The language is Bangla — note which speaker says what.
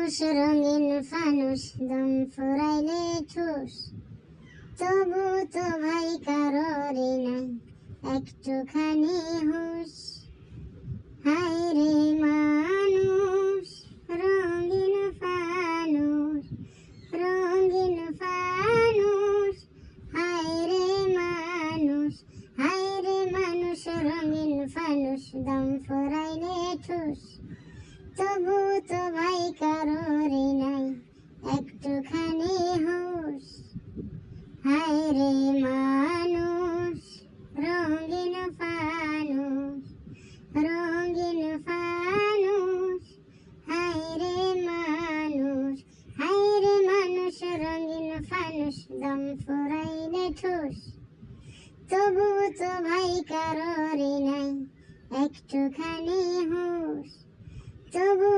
Speaker 1: মানুষ রঙিন ফানুষ দম ফুরাইলে ঠুস, তবু তো ভাই কারোরই নাই একটুখানি হুঁশ। হায় রে মানুষ রঙিন ফানুষ, রঙিন ফানুষ। হায় রে মানুষ, হায় রে মানুষ রঙিন ফানুষ দম ফুরাইলে ঠুস, তবু তো ভাই কারোরই নাই একটুখানি হুঁশ। হায় রে মানুষ রঙিন ফানুষ, রঙিন ফানুষ। হায় রে মানুষ, হায় রে মানুষ রঙিন ফানুষ দম ফুরাইলে ঠুস, তবু তো ভাই কারোরই নাই একটুখানি হুঁশ, তবু